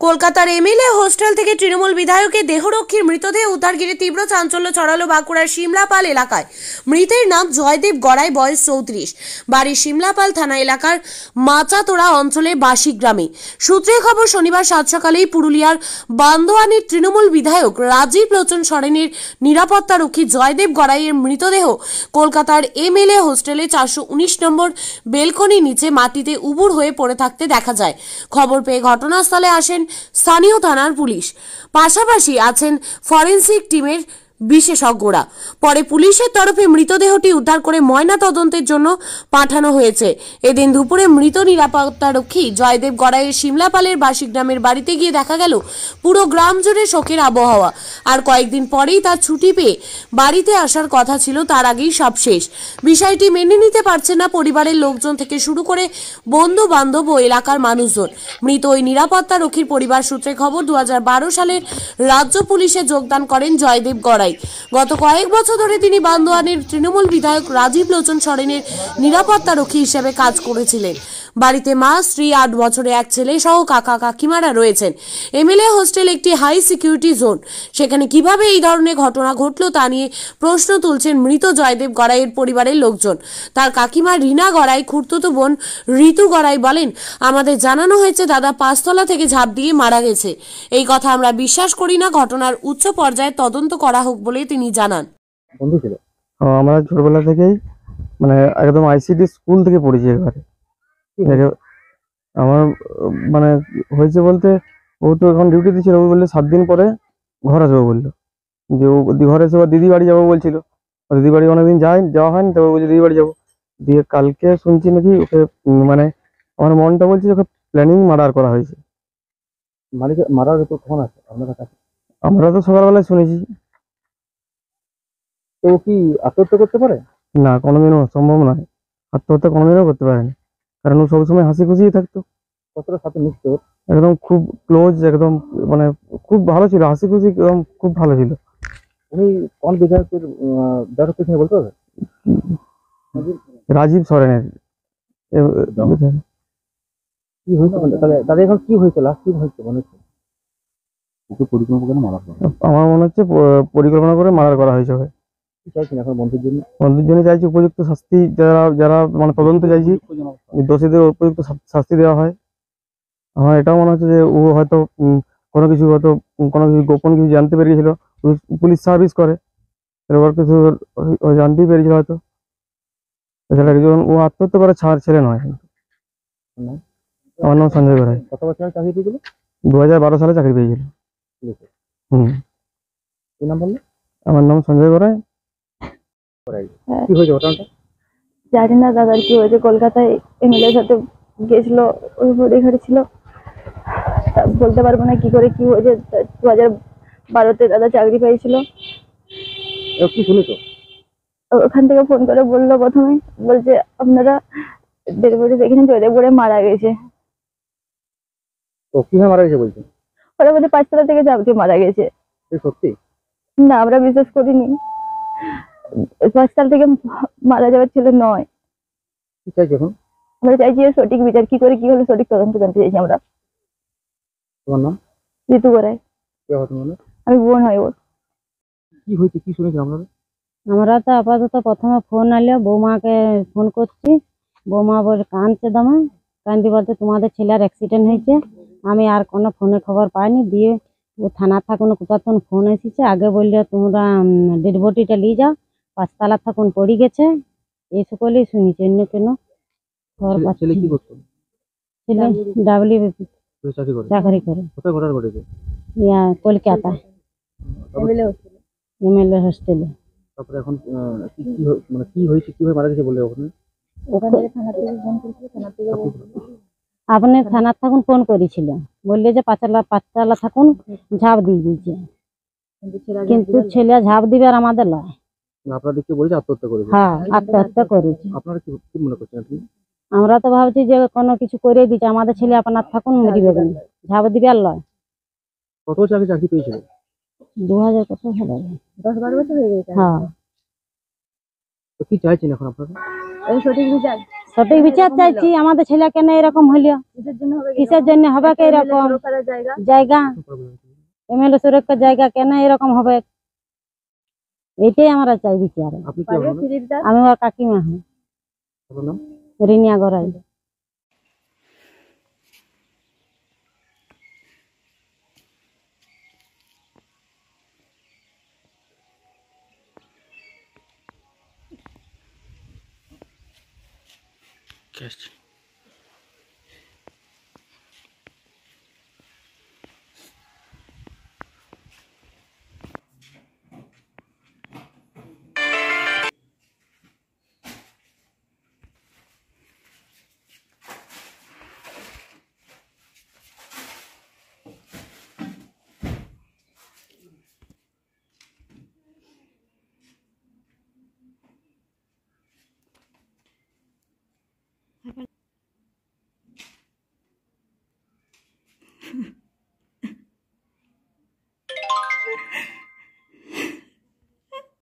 কলকাতার MLA hostel থেকে তৃণমূল বিধায়কের দেহরক্ষীর মৃতদেহ উদ্ধার ঘিরে তীব্র চাঞ্চল্য ছড়ালো বাঁকুড়ার সিমলাপাল এলাকায়। মৃতের নাম জয়দেব গড়াই, বয়স 34, বাড়ি সিমলাপাল থানা এলাকার মাচাতোড়া অঞ্চলে বাসি গ্রামে। সূত্রে খবর, শনিবার সাত সকালেই পুরুলিয়ার বান্দোয়ানের তৃণমূল বিধায়ক রাজীব লোচন সরেনের নিরাপত্তারক্ষী জয়দেব গড়াইয়ের মৃতদেহ কলকাতার এমএলএ হোস্টেলে 419 নম্বর বেলকনির নিচে মাটিতে উবুড় হয়ে পড়ে থাকতে দেখা যায়। খবর পেয়ে ঘটনাস্থলে আসেন স্থানীয় থানার পুলিশ, পাশাপাশি আছেন ফরেনসিক টিমের বিশেষজ্ঞরা। পরে পুলিশের তরফে মৃতদেহটি উদ্ধার করে ময়না তদন্তের জন্য পাঠানো হয়েছে। এদিন দুপুরে মৃত নিরাপত্তারক্ষী জয়দেব গড়াইয়ের সিমলাপালের বাসি গ্রামের বাড়িতে গিয়ে দেখা গেল পুরো গ্রাম জুড়ে শোকের আবহাওয়া। আর কয়েকদিন পরেই তার ছুটি পেয়ে বাড়িতে আসার কথা ছিল, তার আগেই সব শেষ। বিষয়টি মেনে নিতে পারছে না পরিবারের লোকজন থেকে শুরু করে বন্ধু বান্ধব ও এলাকার মানুষজন। মৃত ওই নিরাপত্তারক্ষীর পরিবার সূত্রে খবর, 2012 সালে রাজ্য পুলিশে যোগদান করেন জয়দেব গড়াই। গত কয়েক বছর ধরে তিনি বান্দোয়ানের তৃণমূল বিধায়ক রাজীব লোচন সরেনের নিরাপত্তারক্ষী হিসেবে কাজ করেছিলেন। বাড়িতে মা, স্ত্রী, 8 বছরে এক ছেলে সহ কাকা কাকিমারা রয়েছেন। এমএলএ হোস্টেল একটি হাই সিকিউরিটি জোন, সেখানে কিভাবে এই ধরনের ঘটনা ঘটলো তা নিয়ে প্রশ্ন তুলছেন মৃত জয়দেব গড়াইয়ের পরিবারের লোকজন। তার কাকিমা রীনা গড়াই, খুড়তুতো বোন ঋতু গড়াই বলেন, আমাদের জানানো হয়েছে দাদা 5 তলা থেকে ঝাঁপ দিয়ে মারা গেছে। এই কথা আমরা বিশ্বাস করি না, ঘটনার উচ্চ পর্যায়ে তদন্ত করা হোক বলে তিনি জানান। বন্ধু ছিল আমরা ছোটবেলা থেকেই, মানে একদম আইসিডি স্কুল থেকে পড়েছি এবারে। আমার মানে হয়েছে বলতে, ও তো এখন ডিউটিতে ছিল, ও বললে 7 দিন পরে ঘর আসবো বললো, যে ও ঘরে এসে দিদি বাড়ি যাবো বলছিল। দিদি বাড়ি অনেকদিন যাওয়া হয়নি, তো বলছে দিদি বাড়ি যাবো। দিয়ে কালকে শুনছি নাকি ওকে, মানে আমার মনটা বলছে ওকে প্ল্যানিং মার্ডার করা হয়েছে। মারার তো কখন আছে আপনার কাছে? আমরা তো সকালবেলায় শুনেছি। তো কি আত্মহত্যা করতে পারে? না, কোনোদিনও সম্ভব নয়। আত্মহত্যা কোনোদিনও করতে পারেনি, কারণ ও সবসময় হাসি খুশিই থাকতো। কতটা সাথে মিশতো? একদম খুব ক্লোজ, একদম মানে খুব ভালো ছিল, হাসি খুশি, একদম খুব ভালো ছিল। উনি কোন বিধায়কের নিয়ে বলতে হবে? রাজীব সরেনের। কি হয়েছে তাদের এখন, কি হয়েছে লাস্ট, কি হয়েছে মনে হচ্ছে? আমার মনে হচ্ছে পরিকল্পনা করে মার্ডার করা হয়েছে। চাইছেন এখন বন্ধুর জন্য চাইছি উপযুক্ত শাস্তি, যারা মানে তদন্ত চাইছি, দোষীদের উপযুক্ত শাস্তি দেওয়া হয়। আমার এটাও মনে হচ্ছে যে ও হয়তো কোনো কিছু গোপন কিছু জানতে পেরে গেছিল, পুলিশ সার্ভিস করে, এবার কিছু জানতেই পেরেছিল হয়তো। এছাড়া একজন ও আত্মহত্যা করে ছেলে নয়। আমার নাম সঞ্জয় গড়াই। কত বছর চাকরি পেয়েছিল? 2012 সালে চাকরি পেয়েছিল। কি নাম বললে? আমার নাম সঞ্জয় গড়াই। কি হয়েছে ঘটনাটা? জানি না দাদার কি হয়েছে, কলকাতায় এমএলএর সাথে গেছিল, ওই বডি ঘাড়ি ছিল, বলতে পারবো না কি করে কি হয়েছে। 2012-তে দাদা চাকরি পেয়েছিল। কি শুনেছো? ওখান থেকে ফোন করে বললো, প্রথমে বলছে আপনারা ডেড বডি দেখেছেন, জয়দেব গড়াই মারা গেছে। তো কিভাবে মারা গেছে বলছে? ওরা বলে 5 তলা থেকে ঝাঁপ দিয়ে মারা গেছে। সত্যি? না, আমরা বিশ্বাস করিনি। 5 তলা থেকে মারা যাওয়ার ছিল নয়। কি চাইছি এখন? আমরা চাইছি সঠিক বিচার, কি করে কি হলো সঠিক তদন্ত জানতে চাইছি আমরা। তোমার নাম? ঋতু গড়াই। আমি বোন হয় ওর। কি হয়েছে, কি শুনেছেন আপনারা? আমরা তো আপাতত প্রথমে ফোন আইলো, বৌমাকে ফোন করছি, বৌমা বলে কাঁদছে দমে, কান্দি বলতে তোমাদের ছেলের অ্যাক্সিডেন্ট হয়েছে। আমি আর কোনো ফোনে খবর পাইনি। দিয়ে ও থানা থাকুন কোথাও ফোন এসেছে, আগে বললে তোমরা ডেড বডিটা নিয়ে যাও, 5 তলা থাকুন পড়ে গেছে, এই সকলেই শুনেছি, অন্য কেন খবর পাচ্ছি। ছেলে কি করতো? ছেলে ডাব্লিউবিপি চাকরি করে। কোথায় ঘটনা ঘটেছে? কলকাতা এমএলএ হোস্টেলে। তারপরে এখন মানে কি হয়েছে, কিভাবে মারা গেছে বলে ওখানে? আপনি থানার থাকুন ফোন করেছিল, বললে যে 5 তলা থাকুন ঝাঁপ দিয়ে দিয়েছে, কিন্তু ছেলে ঝাঁপ দিবে আর আমাদের লয়। আপনাদের কি বলেছে আত্মহত্যা করেছে? হ্যাঁ, আত্মহত্যা করেছে। আপনারা কি মনে করছেন আপনি? আমরা তো ভাবছি যে কোনো কিছু করে দিচ্ছে, আমাদের ছেলে আপনার থাকুন মরিবে কেন, ঝাঁপ দিবে আর লয়। কত বছর আগে চাকরি পেয়েছিল? 2000 কত সালে? 10-12 বছর হয়ে গেছে। হ্যাঁ। তো কি চাইছেন এখন আপনারা? সঠিক বিচার। সঠিক বিচার চাইছি, আমাদের ছেলে কেন এরকম হইলো, কিসের জন্য হবে এরকম জায়গা, এমএলএ সুরক্ষার জায়গা কেন এরকম হবে, এটাই আমরা চাই বিচার। আমি ওর কাকিমা হই, রিনিয়া গড়াই। ঠিক আছে।